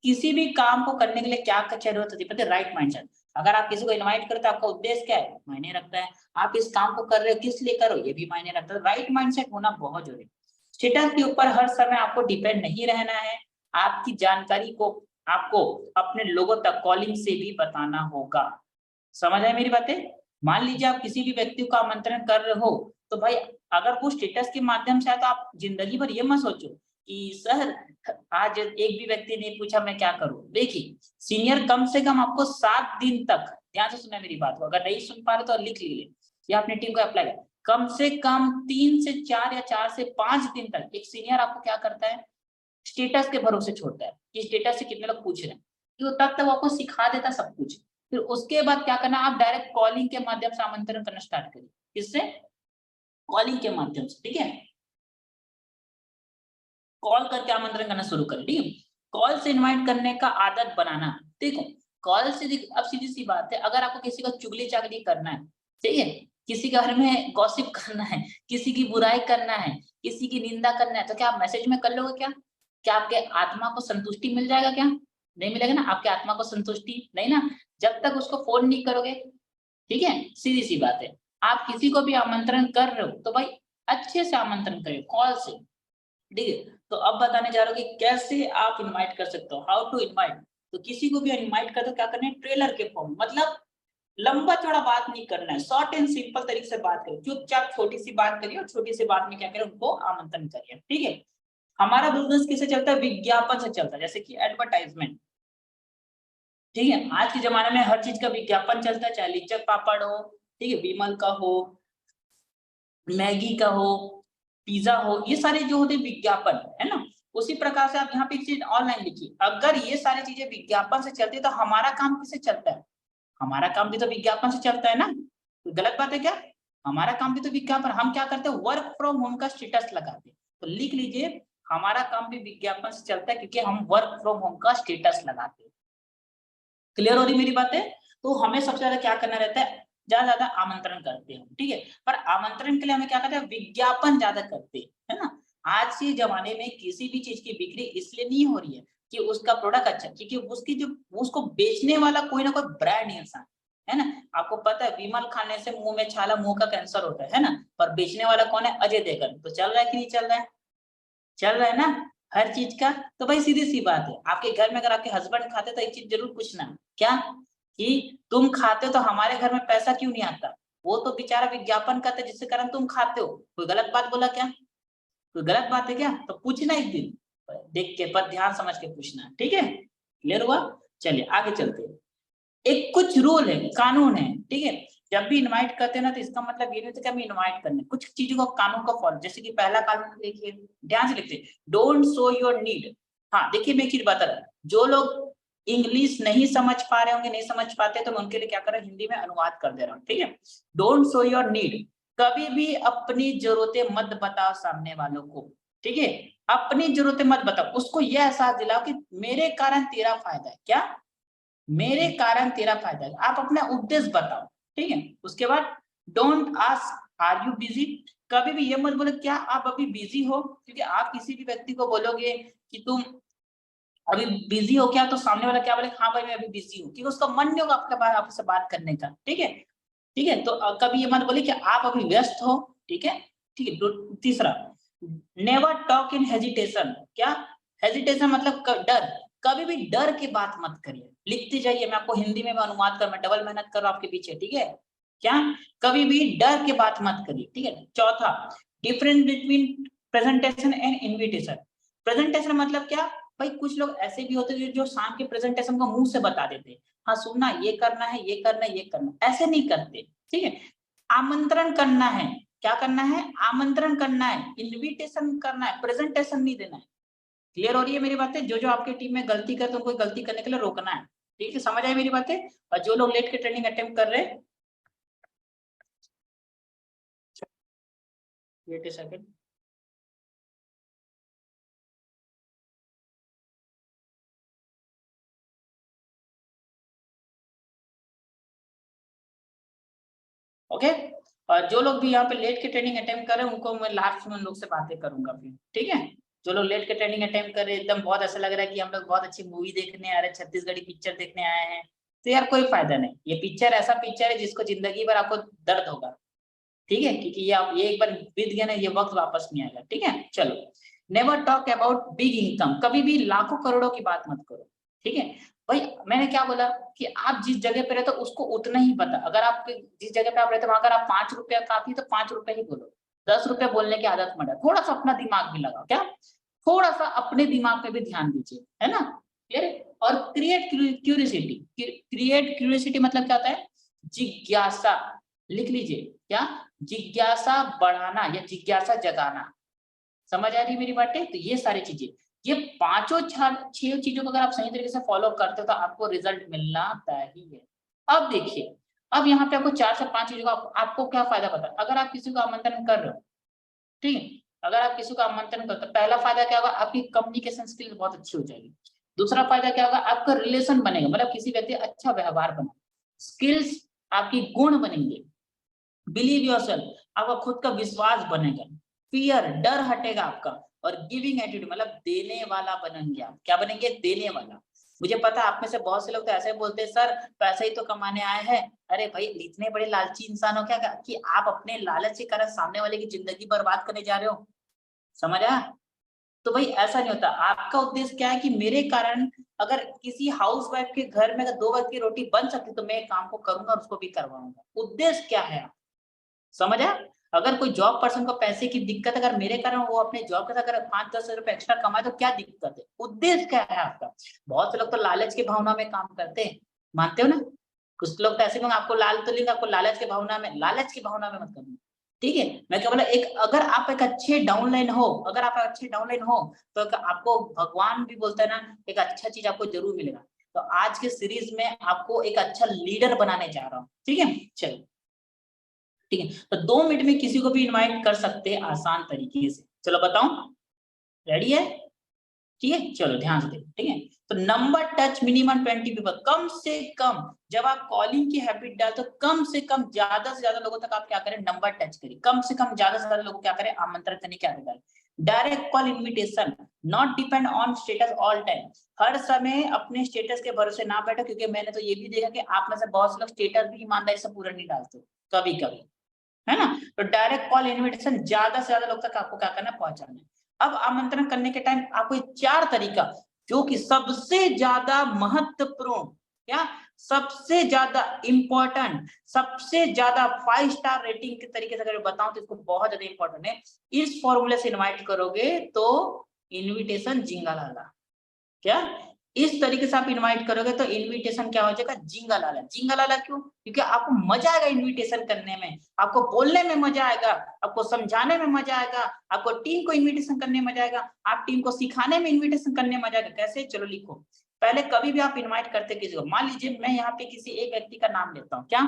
किसी भी काम को करने के लिए क्या जरूरत होती है पता है, राइट माइंडसेट। अगर आप किसी को इनवाइट करते हो, आपका उद्देश्य क्या है, मायने रखता है। आप इस काम को कर रहे हो किस लिए करो, ये भी मायने रखता है। राइट माइंडसेट होना बहुत जरूरी है। स्टेटस के ऊपर हर समय आपको डिपेंड नहीं रहना है, आपकी जानकारी को आपको अपने लोगों तक कॉलिंग से भी बताना होगा। समझ आए मेरी बातें? मान लीजिए आप किसी भी व्यक्ति को आमंत्रण कर रहे हो, तो भाई अगर वो स्टेटस के माध्यम से आए तो आप जिंदगी भर ये मत सोचो कि सर आज एक भी व्यक्ति ने पूछा मैं क्या करूं। देखिए सीनियर कम से कम आपको 7 दिन तक, ध्यान से सुना मेरी बात को, अगर नहीं सुन पा रहे तो लिख लीजिए या अपनी टीम को अप्लाई कर, कम से कम 3 से 4 या 4 से 5 दिन तक एक सीनियर आपको क्या करता है, स्टेटस के भरोसे छोड़ता है कि स्टेटस से कितने लोग पूछ रहे हैं, तो तब तक वो आपको सिखा देता सब कुछ। फिर उसके बाद क्या करना, आप डायरेक्ट कॉलिंग के माध्यम से आमंत्रण करना स्टार्ट करिए। किससे? कॉलिंग के माध्यम से, ठीक है। कॉल करके आमंत्रण करना शुरू करें, ठीक है। कॉल से इनवाइट करने का आदत बनाना। देखो कॉल से अब सीधी सी बात है, अगर आपको किसी को चुगली चागली करना है, ठीक है, किसी के बारे में गॉसिप करना है, किसी की बुराई करना है, किसी की निंदा करना है, तो क्या आप मैसेज में कर लोगे क्या? क्या आपके आत्मा को संतुष्टि मिल जाएगा क्या? नहीं मिलेगा ना, आपके आत्मा को संतुष्टि नहीं ना, जब तक उसको फोन नहीं करोगे, ठीक है। सीधी सी बात है, आप किसी को भी आमंत्रण कर रहे हो तो भाई अच्छे से आमंत्रण करिए कॉल से, ठीक है। तो अब बताने जा रहा हूँ कि कैसे आप इनवाइट कर सकते हो, हाउ टू इनवाइट। तो किसी को भी इनवाइट कर तो क्या करना है, ट्रेलर के फॉर्म, मतलब लंबा चौड़ा बात नहीं करना है, शॉर्ट एंड सिंपल तरीके से बात करिए, चुपचाप छोटी सी बात करिए और छोटी सी बात में क्या करें, उनको आमंत्रण करिए, ठीक है। हमारा बिजनेस किससे चलता है, विज्ञापन से चलता है, जैसे कि एडवर्टाइजमेंट, ठीक है। आज के जमाने में हर चीज का विज्ञापन चलता है, चाहे लिज्जत पापड़ हो, ठीक है, विमल का हो, मैगी का हो, पिज्जा हो, ये सारे जो होते हैं विज्ञापन, है ना। उसी प्रकार से आप यहाँ पे एक चीज ऑनलाइन लिखिए, अगर ये सारी चीजें विज्ञापन से चलती है तो हमारा काम किससे चलता है, हमारा काम भी तो विज्ञापन से चलता है ना, तो गलत बात है क्या? हमारा काम भी तो विज्ञापन, हम क्या करते हैं, वर्क फ्रॉम होम का स्टेटस लगाते हैं, तो लिख लीजिए हमारा काम भी विज्ञापन से चलता है क्योंकि हम वर्क फ्रॉम होम का स्टेटस लगाते हैं। क्लियर हो रही मेरी बातें? तो हमें सबसे ज्यादा क्या करना रहता है, ज्यादा ज्यादा आमंत्रण करते हैं, ठीक है। पर आमंत्रण के लिए हमें क्या करते हैं, विज्ञापन ज्यादा करते हैं, है ना। आज के जमाने में किसी भी चीज की बिक्री इसलिए नहीं हो रही है कि उसका प्रोडक्ट अच्छा, क्योंकि उसकी जो उसको बेचने वाला कोई ना कोई ब्रांड इंसान है ना। आपको पता है विमल खाने से मुंह में छाला, मुंह का कैंसर होता है ना, पर बेचने वाला कौन है, अजय देवगन, तो चल रहा है कि नहीं चल रहा है, चल रहा है ना हर चीज का। तो भाई सीधी सी बात है, आपके घर में अगर आपके हस्बैंड खाते तो एक चीज जरूर पूछना, क्या कि तुम खाते हो तो हमारे घर में पैसा क्यों नहीं आता, वो तो बेचारा विज्ञापन करता है जिसके कारण तुम खाते हो। कोई गलत बात बोला क्या, कोई गलत बात है क्या? तो पूछना एक दिन देख के, पर ध्यान समझ के पूछना, ठीक है? क्लियर हुआ? चलिए आगे चलते हैं। एक कुछ रूल है, कानून है, ठीक है? जब भी इनवाइट करते हैं ना, तो इसका मतलब ये नहीं होता कि हमें इनवाइट करना है, कुछ चीजों को कानून को फॉलो। जैसे कि पहला कानून देखिए, ध्यान से लिखते, डोंट शो योर नीड। हाँ देखिए, मैं एक चीज बता रहा हूँ, जो लोग इंग्लिश नहीं समझ पा रहे होंगे, नहीं समझ पाते, तो मैं उनके लिए क्या कर रहा हूँ, हिंदी में अनुवाद कर दे रहा हूँ, ठीक है? डोंट शो योर नीड, कभी भी अपनी जरूरतें मत बताओ सामने वालों को, ठीक है? अपनी जरूरतें मत बताओ, उसको यह एहसास दिलाओ कि मेरे कारण तेरा फायदा है। क्या? मेरे कारण तेरा फायदा है। आप अपना उद्देश्य बताओ, ठीक है? उसके बाद don't ask are you busy, कभी भी ये मत बोलो क्या आप अभी बिजी हो, क्योंकि आप किसी भी व्यक्ति को बोलोगे कि तुम अभी बिजी हो क्या, तो सामने वाला क्या बोले, हाँ भाई मैं अभी बिजी हूँ, क्योंकि उसका मन नहीं होगा आपके पास आपसे बात करने का, ठीक है? ठीक है, तो कभी ये मत बोले कि आप अभी व्यस्त हो, ठीक है? ठीक है। तीसरा, नेवर टॉक इन हेजिटेशन। क्या? हेजिटेशन मतलब डर, कभी भी डर की बात मत करिए। लिखते जाइए, मैं आपको हिंदी में अनुवाद कर, मैं डबल मेहनत कर रहा हूं आपके पीछे, ठीक है? क्या? कभी भी डर की बात मत करिए, ठीक है? चौथा, difference between presentation and invitation. Presentation मतलब क्या भाई, कुछ लोग ऐसे भी होते हैं जो शाम के प्रेजेंटेशन को मुंह से बता देते हैं, हाँ सुनना, ये करना है, ये करना है, ये करना, ऐसे नहीं करते, ठीक है? आमंत्रण करना है, क्या करना है? आमंत्रण करना है, इनविटेशन करना है, प्रेजेंटेशन नहीं देना है। क्लियर हो रही है मेरी बातें? जो जो आपकी टीम में गलती करते हैं उनको गलती करने के लिए रोकना है, ठीक है? समझ आई मेरी बातें? और जो लोग लेट के ट्रेनिंग अटेम्प्ट कर रहे हैं, वेट ए सेकंड, ओके? और जो लोग भी यहाँ पे लेट के ट्रेनिंग अटेम्प्ट कर रहे हैं उनको मैं लास्ट में उन लोग से बातें करूंगा फिर, ठीक है? जो लोग लेट के ट्रेनिंग अटेम्प्ट कर रहे हैं, एकदम बहुत ऐसा लग रहा है कि हम लोग बहुत अच्छी मूवी देखने आ रहे हैं, छत्तीसगढ़ी पिक्चर देखने आए हैं, तो यार कोई फायदा नहीं। ये पिक्चर ऐसा पिक्चर है जिसको जिंदगी भर आपको दर्द होगा, ठीक है? क्योंकि ये आप ये एक बार बीत गया ना, ये वक्त वापस नहीं आएगा, ठीक है? चलो, never talk about big income, कभी भी लाखों करोड़ों की बात मत करो, ठीक है? भाई मैंने क्या बोला कि आप जिस जगह पे रहते हो उसको उतना ही पता, अगर आप जिस जगह पे आप रहते हो अगर आप 5 रुपया काफी तो 5 रुपए ही बोलो, 10 रुपया बोलने की आदत मत, थोड़ा सा अपना दिमाग भी लगाओ, क्या? थोड़ा सा अपने दिमाग पे भी ध्यान दीजिए, है ना? क्लियर है? और क्रिएट क्यूरियोसिटी, क्रिएट क्यूरियोसिटी मतलब क्या होता है? जिज्ञासा, लिख लीजिए, क्या? जिज्ञासा बढ़ाना या जिज्ञासा जगाना। समझ आ रही है मेरी बातें? तो ये सारी चीजें, ये पांचों 6 चीजों को अगर आप सही तरीके से फॉलो करते हो तो आपको रिजल्ट मिलना तय है। अब देखिए, अब यहाँ पे आपको 4 से 5 चीजों का आपको क्या फायदा पता है? अगर आप किसी को आमंत्रण कर रहे हो, ठीक है? अगर आप किसी को आमंत्रण करते हो, पहला फायदा क्या होगा? आपकी कम्युनिकेशन स्किल्स बहुत अच्छी हो जाएगी। दूसरा फायदा क्या होगा? आपका रिलेशन बनेगा, मतलब किसी व्यक्ति अच्छा व्यवहार बना, स्किल्स आपकी गुण बनेंगे, बिलीव योरसेल्फ, आपका खुद का विश्वास बनेगा, फियर डर हटेगा आपका, और गिविंग एटीट्यूड मतलब देने वाला बनेंगे आप। क्या बनेंगे? देने वाला। मुझे पता है आप में से बहुत से लोग तो ऐसे बोलते हैं, सर पैसे ही तो कमाने आए हैं। अरे भाई, इतने बड़े लालची इंसान हो क्या कि आप अपने लालच के कारण सामने वाले की जिंदगी बर्बाद करने जा रहे हो? समझ आया? तो भाई ऐसा नहीं होता। आपका उद्देश्य क्या है कि मेरे कारण अगर किसी हाउसवाइफ के घर में अगर 2 वक्त की रोटी बन सकती तो मैं काम को करूंगा और उसको भी करवाऊंगा। उद्देश्य क्या है? समझ आया? अगर कोई जॉब पर्सन को पैसे की दिक्कत, अगर मेरे कारण वो अपने जॉब के साथ अगर 5-10 रुपए एक्स्ट्रा कमाए तो क्या दिक्कत है? उद्देश्य क्या है आपका? बहुत से लोग तो लालच की भावना में काम करते हैं, मानते हो ना? कुछ लोग तो ऐसे लोग आपको लाल तो लेंगे, आपको लालच की भावना में, लालच की भावना में मत करना, ठीक है? मैं क्या बोला, एक अगर आप एक अच्छे डाउनलाइन हो, अगर आप अच्छे डाउनलाइन हो तो आपको भगवान भी बोलता है ना, एक अच्छा चीज आपको जरूर मिलेगा। तो आज के सीरीज में आपको एक अच्छा लीडर बनाने जा रहा हूँ, ठीक है? चलिए, ठीक है? तो 2 मिनट में किसी को भी इनवाइट कर सकते हैं आसान तरीके से। चलो बताओ, रेडी है? ठीक है, चलो ध्यान से देखो, ठीक है? तो नंबर टच मिनिमम 20 पीपल, कम से कम जब आप कॉलिंग की हैबिट डालते हो, कम से कम ज्यादा से ज्यादा लोगों तक आप क्या करें? नंबर टच करिए, कम से कम ज्यादा से ज्यादा लोगों को क्या करें? आमंत्रण करने की आदत डालें। Direct call invitation, not depend on status all time, हर समय अपने स्टेटस के भरोसे ना बैठो, क्योंकि मैंने तो ये भी देखा कि आप में से बहुत से लोग स्टेटस भी ईमानदारी से पूरा नहीं डालते, कभी कभी, है ना? तो डायरेक्ट कॉल इनविटेशन ज्यादा से ज्यादा लोग तक आपको क्या करना है? पहुंचाना है। अब आमंत्रण करने के टाइम आपको 4 तरीका, जो कि सबसे ज्यादा महत्वपूर्ण, क्या सबसे ज्यादा इंपॉर्टेंट, सबसे ज्यादा 5 स्टार रेटिंग के तरीके से अगर बताऊं तो इसको बहुत ज्यादा इंपॉर्टेंट है। इस फॉर्मूले से इनवाइट करोगे तो इनविटेशन जिंगालाला। क्या इस तरीके से आप इनवाइट करोगे तो इनविटेशन क्या हो जाएगा, जिंगालाला। जिंगालाला क्यों? क्योंकि आपको मजा आएगा इनविटेशन करने में, आपको बोलने में मजा आएगा, आपको समझाने में मजा आएगा, आपको टीम को इनविटेशन करने में मजा आएगा, आप टीम को सिखाने में इनविटेशन करने में मजा आएगा। कैसे? चलो लिखो। पहले कभी भी आप इनवाइट करते किसी को, मान लीजिए मैं यहाँ पे किसी एक व्यक्ति का नाम लेता हूँ, क्या?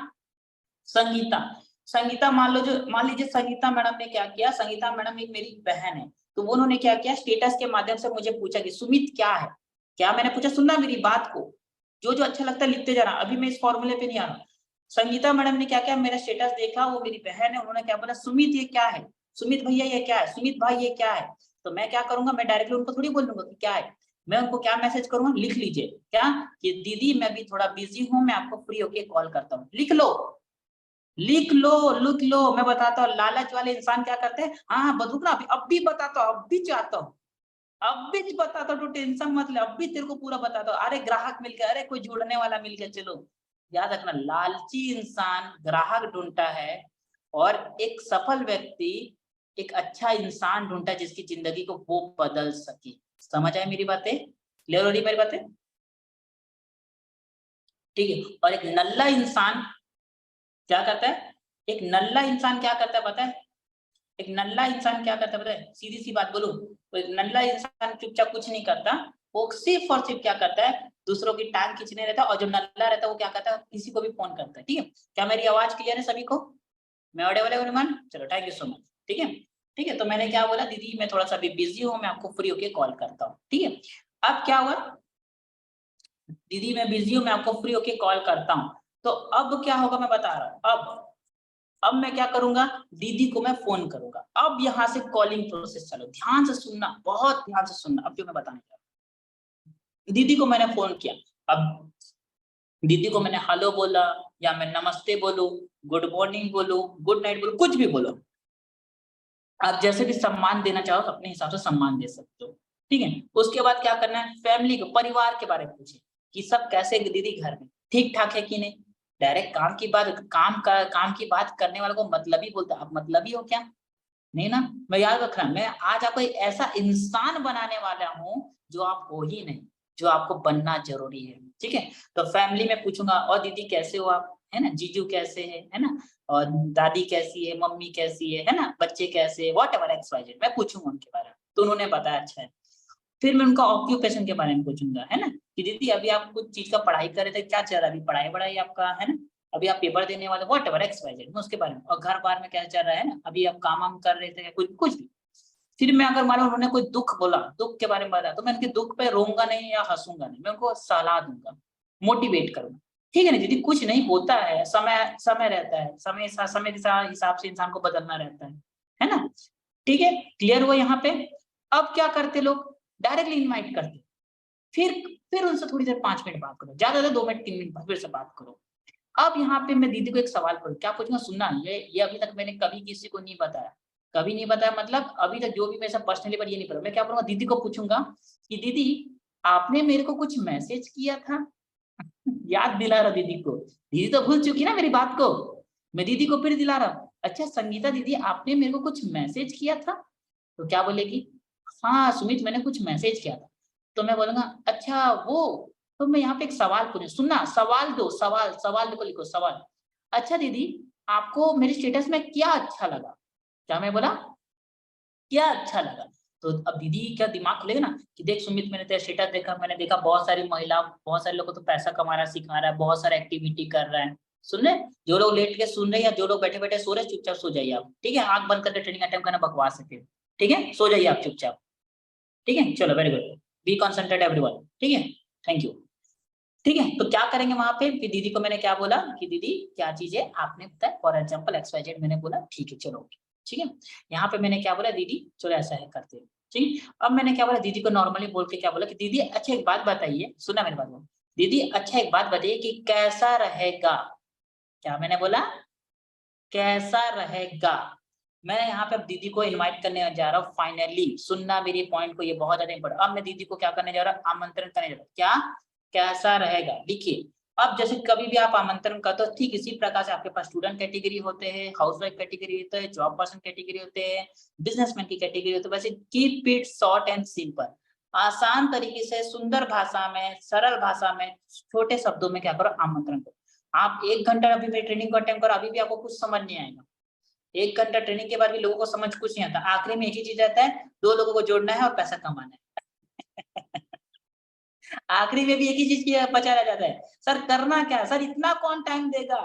संगीता। संगीता मान लीजिए संगीता मैडम ने क्या किया, संगीता मैडम एक मेरी बहन है, तो उन्होंने क्या किया, स्टेटस के माध्यम से मुझे पूछा कि सुमित क्या है, क्या मैंने पूछा, सुनना मेरी बात को, जो जो अच्छा लगता है लिखते जाना, अभी मैं इस फॉर्मूले पे नहीं आ रहा। संगीता मैडम ने क्या किया, मेरा स्टेटस देखा, वो मेरी बहन है, उन्होंने क्या बोला, सुमित ये क्या है, सुमित भैया ये क्या है, सुमित भाई ये क्या है। तो मैं क्या करूंगा, मैं डायरेक्टली उनको थोड़ी बोल दूंगा कि क्या है, मैं उनको क्या मैसेज करूंगा, लिख लीजिए क्या, कि दीदी मैं भी थोड़ा बिजी हूँ, मैं आपको फ्री होके कॉल करता हूँ। लिख लो, लिख लो, लिख लो। मैं बताता हूँ लालच वाले इंसान क्या करते हैं, हाँ बदरुक ना, अब भी बताता हूँ, अब भी चाहता हूँ, अब भी बताता हूँ, तो टेंशन मत ले, अब भी तेरे को पूरा बताता हूँ। अरे ग्राहक मिल गया, अरे कोई जुड़ने वाला मिल गया, चलो। याद रखना, लालची इंसान ग्राहक ढूंढता है और एक सफल व्यक्ति एक अच्छा इंसान ढूंढता है जिसकी जिंदगी को वो बदल सके। समझ आए मेरी बातें? क्लियर हो रही मेरी बातें? ठीक है। और एक नल्ला इंसान क्या करता है, एक नल्ला इंसान क्या करता है पता है, एक नल्ला इंसान क्या करता है पता है, सीधी सी बात बोलूं तो एक नल्ला इंसान चुपचाप कुछ नहीं करता, वो सिर्फ और सिर्फ क्या करता है, दूसरों की टांग खींचने रहता है। और जो नल्ला रहता है वो क्या करता है, किसी को भी फोन करता है। ठीक है, क्या मेरी आवाज क्लियर है सभी को? मैं ऑडिबल है एवरीवन? चलो थैंक यू सो मच। ठीक है, ठीक है। तो मैंने क्या बोला, दीदी मैं थोड़ा सा अभी बिजी हूँ, मैं आपको फ्री होके कॉल करता हूँ। ठीक है, अब क्या हुआ, दीदी मैं बिजी हूँ, मैं आपको फ्री होके कॉल करता हूँ। तो अब क्या होगा मैं बता रहा हूँ, अब मैं क्या करूंगा, दीदी को मैं फोन करूंगा। अब यहाँ से कॉलिंग प्रोसेस, चलो ध्यान से सुनना, बहुत ध्यान से सुनना। अब जो मैं बताने जा रहा हूँ, दीदी को मैंने फोन किया, अब दीदी को मैंने हेलो बोला, या मैं नमस्ते बोलूं, गुड मॉर्निंग बोलूं, गुड नाइट बोलूं, कुछ भी बोलो, आप जैसे भी सम्मान देना चाहो तो अपने हिसाब से सम्मान दे सकते हो। ठीक है, उसके बाद क्या करना है, फैमिली को, परिवार के बारे में पूछे कि सब कैसे दीदी, घर में ठीक ठाक है कि नहीं। डायरेक्ट काम की बात, काम की बात करने वाले को मतलबी बोलते हैं, आप मतलबी हो क्या? नहीं ना। मैं याद रखना, मैं आज आपको एक ऐसा इंसान बनाने वाला हूँ जो आप हो ही नहीं, जो आपको बनना जरूरी है। ठीक है, तो फैमिली में पूछूंगा, और दीदी कैसे हो आप, है ना, जीजू कैसे है ना, और दादी कैसी है, मम्मी कैसी है ना, बच्चे कैसे, whatever X Y Z, मैं पूछूंगा उनके बारे में, तो उन्होंने बताया अच्छा है। फिर मैं उनका ऑक्यूपेशन के बारे में पूछूंगा, है ना, कि दीदी अभी आप कुछ चीज का पढ़ाई कर रहे थे, क्या चल रहा है अभी, पढ़ाई बढ़ाई आपका, है ना, अभी आप पेपर देने वाले, whatever X Y Z, मैं उसके बारे में, और घर बार में क्या चल रहा है ना, अभी आप काम वाम कर रहे थे, कुछ कुछ भी। फिर मैं अगर मानो उन्होंने कोई दुख बोला, दुख के बारे में बताया, तो मैं उनके दुख पे रोऊंगा नहीं या हंसूंगा नहीं, मैं उनको सलाह दूंगा, मोटिवेट करूंगा। ठीक है ना दीदी, कुछ नहीं होता है, समय समय रहता है, समय के हिसाब से इंसान को बदलना रहता है ना। ठीक है, क्लियर हुआ यहाँ पे? अब क्या करते लोग, डायरेक्टली इनवाइट करते, फिर उनसे थोड़ी देर 5 मिनट बात करो, ज्यादा 2 मिनट 3 मिनट फिर से बात करो। अब यहाँ पे मैं दीदी को एक सवाल करूँ, क्या पूछूंगा, सुनना, ये अभी तक मैंने कभी किसी को नहीं बताया, कभी नहीं बताया, मतलब अभी तक जो भी मेरे साथ पर्सनली पर ये नहीं पता। मैं क्या करूंगा, दीदी को पूछूंगा कि दीदी आपने मेरे को कुछ मैसेज किया था। याद दिला रहा दीदी को, दीदी तो भूल चुकी ना मेरी बात को, मैं दीदी को फिर दिला रहा, अच्छा संगीता दीदी आपने मेरे को कुछ मैसेज किया था। तो क्या बोलेगी, हाँ सुमित मैंने कुछ मैसेज किया था। तो मैं बोलूंगा अच्छा वो, तो मैं यहाँ पे एक सवाल पूछूं, सुनना, सवाल दो, सवाल देखो, लिखो सवाल, अच्छा दीदी आपको मेरे स्टेटस में क्या अच्छा लगा। क्या मैं बोला, क्या अच्छा लगा। तो अब दीदी क्या दिमाग खुलेगा ना, कि देख सुमित मैंने तेरा स्टेटस देखा, मैंने देखा बहुत सारी महिला, बहुत सारे लोगों को तो पैसा कमा रहा है, सिखा रहा है, बहुत सारा एक्टिविटी कर रहा है। सुन रहे, जो लोग लेट के सुन रहे हैं या जो लोग बैठे बैठे सो रहे, चुपचाप सो जाइए आप। ठीक है, आंख बंद करके ट्रेनिंग अटेंड करना बकवास है फिर। ठीक है, सो जाइए आप चुपचाप। ठीक है, चलो very good, be concentrate everyone. ठीक है, थैंक यू। ठीक है, तो क्या करेंगे वहां पे, फिर दीदी को मैंने क्या बोला कि दीदी क्या चीज है आपने बताया, for example X Y Z, मैंने बोला ठीक है चलो। ठीक है, यहाँ पे मैंने क्या बोला, दीदी चलो ऐसा है करते हैं। ठीक है, अब मैंने क्या बोला, दीदी को नॉर्मली बोल के क्या बोला कि दीदी अच्छा एक बात बताइए, सुना मेरी बात को, दीदी अच्छा एक बात बताइए कि कैसा रहेगा। क्या मैंने बोला, कैसा रहेगा। मैं यहाँ पे अब दीदी को इनवाइट करने जा रहा हूँ, फाइनली सुनना मेरी पॉइंट को, ये बहुत ज्यादा इंपॉर्टेंट। अब मैं दीदी को क्या करने जा रहा हूँ, आमंत्रण करने जा रहा हूँ, क्या, कैसा रहेगा, लिखिए। अब जैसे कभी भी आप आमंत्रण करते हो, ठीक इसी प्रकार से आपके पास स्टूडेंट कैटेगरी होते हैं, हाउसवाइफ कैटेगरी होते हैं, जॉब पर्सन कैटेगरी होते हैं, बिजनेसमैन की कैटेगरी होते हैं। वैसे keep it short and simple, आसान तरीके से, सुंदर भाषा में, सरल भाषा में, छोटे शब्दों में क्या करो, आमंत्रण करो। आप 1 घंटा अभी मेरी ट्रेनिंग को अटेंड करो, अभी भी आपको कुछ समझ नहीं आएगा। 1 घंटा ट्रेनिंग के बाद भी लोगों को समझ कुछ नहीं आता। आखिरी में एक ही चीज आता है, 2 लोगों को जोड़ना है और पैसा कमाना है। आखिरी में भी एक ही चीज की बचा रह जाता है, सर करना क्या है? सर इतना कौन टाइम देगा?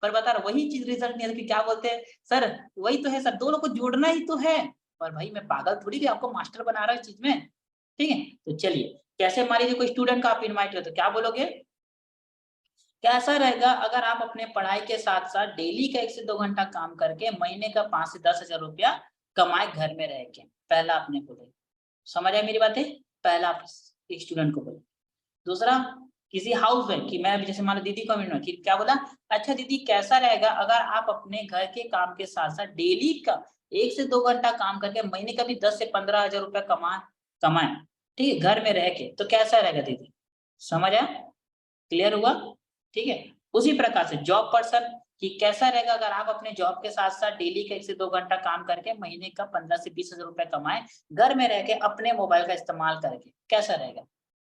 पर बता रहा वही चीज रिजल्ट नहीं आता, क्या बोलते हैं, सर वही तो है सर, 2 लोग को जोड़ना ही तो है। पर भाई मैं पागल थोड़ी कि आपको मास्टर बना रहा है इस चीज में, ठीक है? तो चलिए, कैसे मान लीजिए कोई स्टूडेंट का आप इनवाइट करते हो, क्या बोलोगे? कैसा रहेगा अगर आप अपने पढ़ाई के साथ-साथ डेली का 1 से 2 घंटा काम करके महीने का 5 से 10,000 रुपया कमाए घर में रह के? पहला आपने बोले, समझ आई मेरी बातें? पहला आप एक स्टूडेंट को बोले। दूसरा, किसी हाउसवाइफ की, मैं अभी जैसे मान लो दीदी को मैंने कि क्या बोला, अच्छा दीदी कैसा रहेगा अगर आप अपने घर के काम के साथ-साथ डेली का 1 से 2 घंटा काम करके महीने का भी 10 से 15,000 रुपया कमाएँ, ठीक है? घर में रह के, तो कैसा रहेगा दीदी? समझ आया? क्लियर हुआ? ठीक है? उसी प्रकार से जॉब पर्सन कि कैसा रहेगा अगर आप अपने जॉब के साथ-साथ डेली का 1 से 2 घंटा काम करके महीने का 15 से 20,000 रुपए कमाएँ, घर में रह के अपने मोबाइल का इस्तेमाल करके, कैसा रहेगा?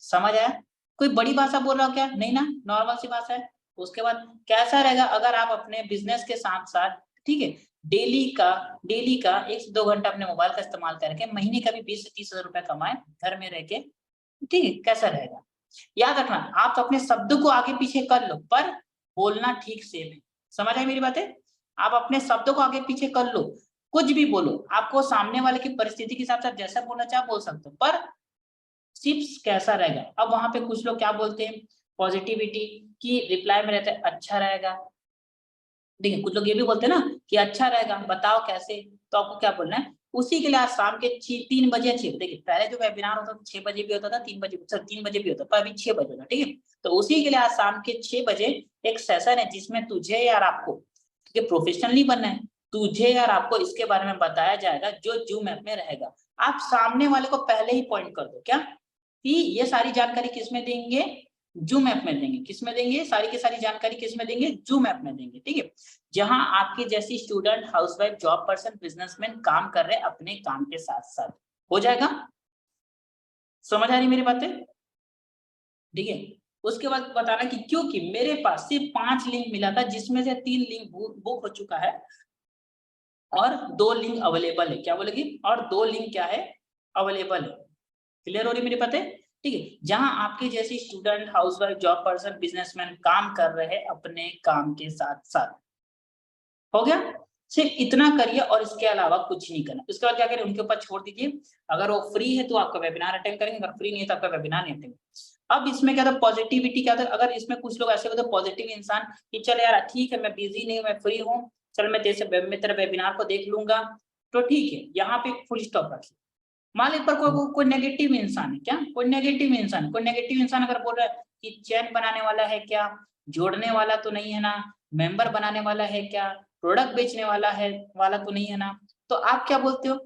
समझ आया? कोई बड़ी भाषा बोल रहा हूँ क्या? नहीं ना, नॉर्मल सी भाषा है। उसके बाद कैसा रहेगा अगर आप अपने बिज़नेस के साथ-साथ, ठीक है, डेली का 1 से 2 घंटा अपने मोबाइल का इस्तेमाल करके महीने का भी 20 से 30,000 रुपए कमाएँ, घर में रह के, ठीक है, कैसा रहेगा? याद रखना, आप अपने शब्द को आगे-पीछे कर लो, पर बोलना ठीक से है। समझ आई मेरी बातें? आप अपने शब्दों को आगे-पीछे कर लो, कुछ भी बोलो, आपको सामने वाले की परिस्थिति के हिसाब से आप जैसा बोलना चाहो बोल सकते हो, पर टिप्स कैसा रहेगा? अब वहाँ पे कुछ लोग क्या बोलते हैं, पॉजिटिविटी की रिप्लाई में रहता है, अच्छा रहेगा। देखिए, कुछ लोग ये भी बोलते हैं ना कि अच्छा रहेगा, बताओ कैसे? तो आपको क्या बोलना है, उसी के लिए आज शाम के 3 बजे या 6 देखिए, पहले जो वेबिनार होता था 6 बजे भी होता था, 3 बजे सर 3 बजे भी होता था, पर अभी 6 बजे होता है, ठीक है? तो उसी के लिए आज शाम के 6 बजे एक सेशन है जिसमें तुझे यार आपको, ठीक है, प्रोफेशनल नहीं बनना है, तुझे यार आपको इसके बारे में बताया जाएगा जो जूम ऐप में रहेगा। आप सामने वाले को पहले ही पॉइंट कर दो, क्या? कि ये सारी जानकारी किसमें देंगे? जूम ऐप में देंगे। किसमें देंगे? सारी की सारी जानकारी किसमें देंगे? जूम ऐप में देंगे, ठीक है? जहां आपके जैसी student, housewife, job person, businessman काम कर रहे हैं अपने काम के साथ-साथ। हो जाएगा? समझ आ रही मेरी बातें? ठीक है? उसके बाद बताना कि क्योंकि मेरे पास सिर्फ 5 लिंक मिला था जिसमें से 3 लिंक बुक हो चुका है और 2 लिंक अवेलेबल है। क्या बोलेगी? और 2 लिंक क्या है? अवेलेबल है। क्लियर हो रही मेरी बातें? ठीक है? जहाँ आपके जैसे student, housewife, job person, businessman काम कर रहे हैं अपने काम के साथ-साथ। हो गया? सिर्फ इतना करिए और इसके अलावा कुछ नहीं करना। उसके बाद क्या करें, उनके ऊपर छोड़ दीजिए। अगर वो फ्री है तो आपका वेबिनार अटेंड करेंगे, अगर फ्री नहीं है तो आपका वेबिनार नहीं अटेंड। अब इसमें क्या था, पॉजिटिविटी क्या था, अगर इसमें कुछ लोग ऐसे होते हैं पॉजिटिव इंसान कि चल यार ठीक है, मैं बिज़ी नहीं हूँ, मैं फ्री हूँ, चल मैं तेरे वेबिनार को देख लूँगा, तो ठीक है, यहाँ पे फुल स्टॉप रखिए। मान लीजिए पर कोई नेगेटिव इंसान है क्या? कोई नेगेटिव इंसान अगर बोल रहा है कि चैन बनाने वाला है क्या? जोड़ने वाला तो नहीं है ना? मेंबर बनाने वाला है क्या? प्रोडक्ट बेचने वाला तो नहीं है ना? तो आप क्या बोलते हो?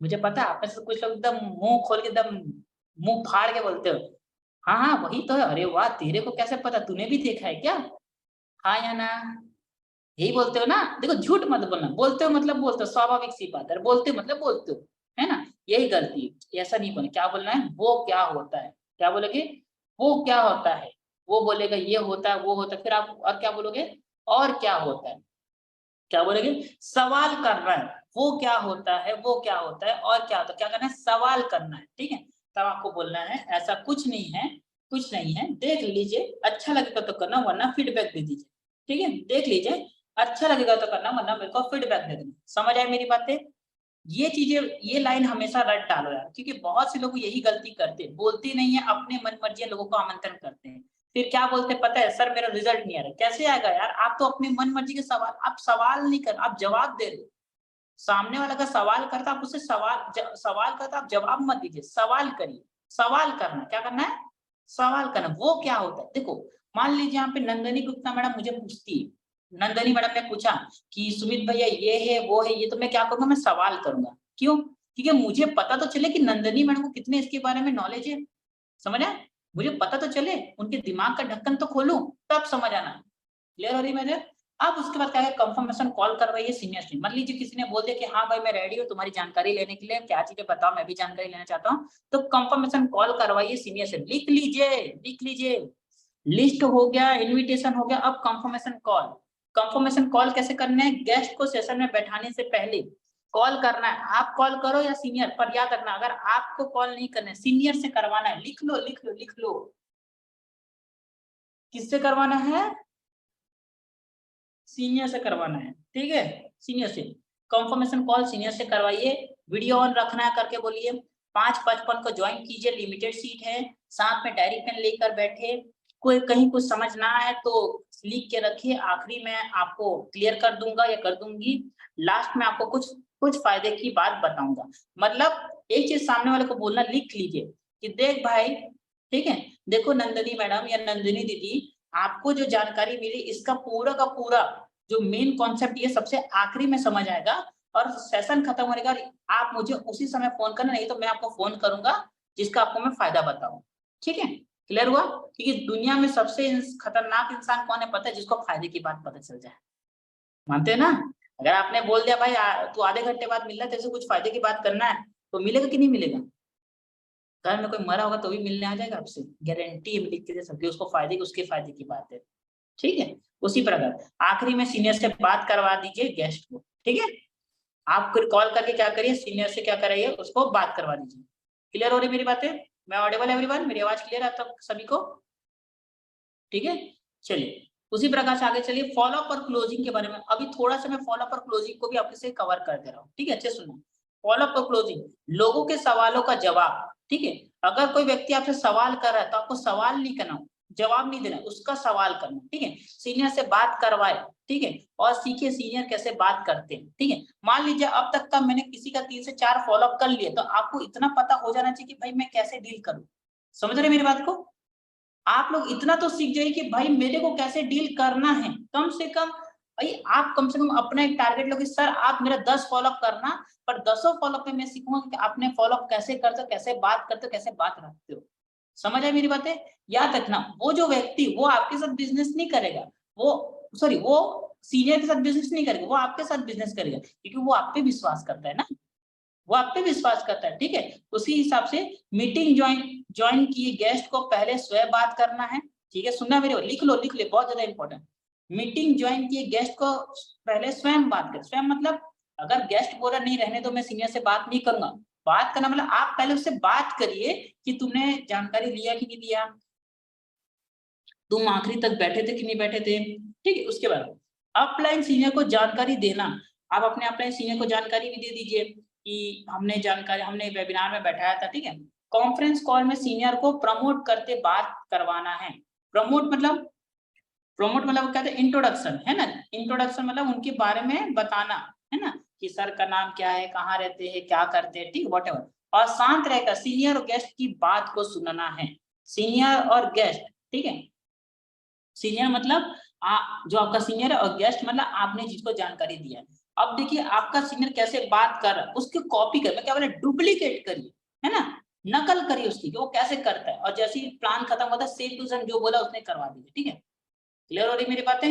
मुझे पता है आप में से कुछ लोग एकदम मुँह खोल के एकदम मुँह फाड़ के बोलते हो। हाँ, हाँ, वही तो है। अरे वाह! तेरे को कैसे पता? तूने भी देखा है क्या? हाँ या ना? यही बोलते हो ना? देखो झूठ मत बोलना, बोलते हो, स्वाभाविक सी बात है, बोलते हो मतलब बोलते हो, है ना? यही गलती है, ऐसा नहीं बोलना, क्या बोलना है? वो क्या होता है? क्या बोलोगे? वो क्या होता है? वो बोलेगा ये होता है, वो होता है, फिर आप और क्या बोलोगे? और क्या होता है? क्या बोलोगे? सवाल करना है, वो क्या होता है, वो क्या होता है और क्या होता है? क्या करना है? सवाल करना है, ठीक है? तब आपको बोलना है ऐसा कुछ नहीं है, देख लीजिए, अच्छा लगेगा तो करना वरना फीडबैक दे दीजिए, ठीक है? देख लीजिए, अच्छा लगेगा तो करना वरना मेरे को फीडबैक दे देना। समझ आई मेरी बातें? ये चीज़ें, ये लाइन हमेशा रट डालो यार, क्योंकि बहुत से लोग यही गलती करते हैं, बोलते नहीं है, अपने मन-मर्जी लोगों को आमंत्रण करते हैं। फिर क्या बोलते हैं पता है? सर मेरा रिजल्ट नहीं आ रहा है। कैसे आएगा यार? आप तो अपनी मन-मर्जी के सवाल, आप सवाल नहीं कर, आप जवाब दे रहे हो। सामने वाला का सवाल करता, आप उससे सवाल करता, आप जवाब मत दीजिए, सवाल करिए। सवाल करना, क्या करना है? सवाल करना, वो क्या होता है? देखो, मान लीजिए यहाँ पे नंदिनी गुप्ता मैडम मुझे पूछती है, नंदिनी मैडम ने पूछा कि सुमित भैया ये है, वो है, ये तो मैं क्या करूँगा? मैं सवाल करूँगा। क्यों? क्योंकि मुझे पता तो चले कि नंदिनी मैडम को कितने इसके बारे में नॉलेज है। समझ आया? मुझे पता तो चले, उनके दिमाग का ढक्कन तो खोलूं, तब समझ आना। क्लियर हो रही है मेरे? अब उसके बाद क्या है, कंफर्मेशन कॉल करवाइए सीनियर से। मान लीजिए किसी ने बोल दिया कि हाँ भाई मैं रेडी हूँ तुम्हारी जानकारी लेने के लिए, क्या चीजें बताओ, मैं भी जानकारी लेना चाहता हूँ, तो कंफर्मेशन कॉल करवाइए सीनियर से। लिख लीजिए। लिस्ट हो गया, इन्विटेशन हो गया, अब कंफर्मेशन कॉल। कंफर्मेशन कॉल कैसे करना है, गेस्ट को सेशन में बैठाने से पहले कॉल करना है। आप कॉल करो या सीनियर, पर याद रखना अगर आपको कॉल नहीं करना है, सीनियर से करवाना है। लिख लो। किससे करवाना है, सीनियर से करवाना है, ठीक है, सीनियर से। कंफर्मेशन कॉल सीनियर से करवाइए। वीडियो ऑन रखना है करके बोलिए। 5:55 को ज्वाइन कीजिए, लिमिटेड सीट है। साथ में डायरी पेन लेकर बैठे, कोई कहीं कुछ समझ ना आए तो लिख के रखिए, आखिरी में आपको क्लियर कर दूंगा या कर दूंगी। लास्ट में आपको कुछ फायदे की बात बताऊंगा। मतलब एक चीज सामने वाले को बोलना, लिख लीजिए कि देख भाई, ठीक है, देखो नंदिनी मैडम या नंदिनी दीदी, आपको जो जानकारी मिली इसका पूरा का पूरा जो मेन कॉन्सेप्ट ये सबसे आखिरी में समझ आएगा, और सेशन खत्म होने का आप मुझे उसी समय फोन करना, नहीं तो मैं आपको फोन करूंगा जिसका आपको मैं फायदा बताऊं। ठीक है, क्लियर हुआ? क्योंकि दुनिया में सबसे खतरनाक इंसान कौन है पता है, जिसको फायदे की बात पता चल जाए। मानते हैं ना? अगर आपने बोल दिया भाई तू आधे घंटे बाद मिलना है, तेरे कुछ फायदे की बात करना है, तो मिलेगा कि नहीं मिलेगा? घर में कोई मरा होगा तो भी मिलने आ जाएगा आपसे, गारंटी है, लिख के दे सकते हो, उसको फायदे की, उसके फायदे की बात है। ठीक है, उसी प्रकार आखिरी में सीनियर से बात करवा दीजिए गेस्ट को। ठीक है, आप फिर कॉल करके क्या करिए, सीनियर से क्या कराइए, उसको बात करवा दीजिए। क्लियर हो रही मेरी बातें? मैं ऑडिबल एवरीवन? मेरी आवाज क्लियर है तब सभी को? ठीक है, चलिए उसी प्रकार से आगे चलिए। फॉलोअप और क्लोजिंग के बारे में अभी थोड़ा सा मैं फॉलोअप और क्लोजिंग को भी आपके से कवर कर दे रहा हूँ। ठीक है, अच्छे सुनो। फॉलोअप और क्लोजिंग, लोगों के सवालों का जवाब। ठीक है, अगर कोई व्यक्ति आपसे सवाल कर रहा है तो आपको सवाल नहीं करना, जवाब नहीं देना, उसका सवाल करना। ठीक है, सीनियर से बात करवाए। ठीक है, और सीखिए सीनियर कैसे बात करते हैं। ठीक है, मान लीजिए अब तक का मैंने किसी का 3 से 4 फॉलोअप कर लिया, तो आपको इतना पता हो जाना चाहिए कि भाई मैं कैसे डील करूं। समझ रहे मेरी बात को? आप लोग इतना तो सीख जाइए कि भाई मेरे को कैसे डील करना है। कम से कम भाई आप कम से कम अपना एक टारगेट लो कि सर आप मेरा 10 फॉलोअप करना, पर 10 फॉलोअप में मैं सीखूंगा कि आपने फॉलोअप कैसे करते हो, कैसे बात करते हो, कैसे बात रखते हो। समझ आए मेरी बातें? याद रखना, वो जो व्यक्ति वो आपके साथ बिजनेस नहीं करेगा, वो सीनियर के साथ बिजनेस नहीं करेगा, वो आपके साथ बिजनेस करेगा, क्योंकि वो आप पे विश्वास करता है ना, वो आप पे विश्वास करता है। ठीक है, उसी हिसाब से मीटिंग ज्वाइन किए गेस्ट को पहले स्वयं बात करना है। ठीक है, सुनना मेरे, लिख लो, बहुत ज्यादा इंपॉर्टेंट। मीटिंग ज्वाइन किए गेस्ट को पहले स्वयं बात कर। स्वयं मतलब अगर गेस्ट बोल रहा नहीं रहने तो मैं सीनियर से बात नहीं करूंगा, बात करना मतलब आप पहले उससे बात करिए कि तुमने जानकारी लिया कि नहीं लिया, तुम आखिरी तक बैठे थे कि नहीं बैठे थे। ठीक है, उसके बाद अपलाइन सीनियर को जानकारी देना। आप अपने अपलाइन सीनियर को जानकारी भी दे दीजिए कि हमने वेबिनार में बैठाया था। ठीक है, कॉन्फ्रेंस कॉल में सीनियर को प्रमोट करते बात करवाना है। प्रमोट मतलब कहते हैं इंट्रोडक्शन, है ना। इंट्रोडक्शन मतलब उनके बारे में बताना, है ना, कि सर का नाम क्या है, कहाँ रहते हैं, क्या करते हैं, ठीक, वॉट एवर। और शांत रहकर सीनियर और गेस्ट की बात को सुनना है। सीनियर और गेस्ट, ठीक है, सीनियर मतलब जो आपका सीनियर है, और गेस्ट मतलब आपने जिसको जानकारी दिया है। अब देखिए आपका सीनियर कैसे बात कर रहा है, उसकी कॉपी कर, क्या बोले, डुप्लीकेट करिए, है ना, नकल करिए उसकी कि वो कैसे करता है, और जैसे ही प्लान खत्म होता है सेम टू सेम जो बोला उसने करवा दीजिए। ठीक है, क्लियर हो रही मेरी बातें?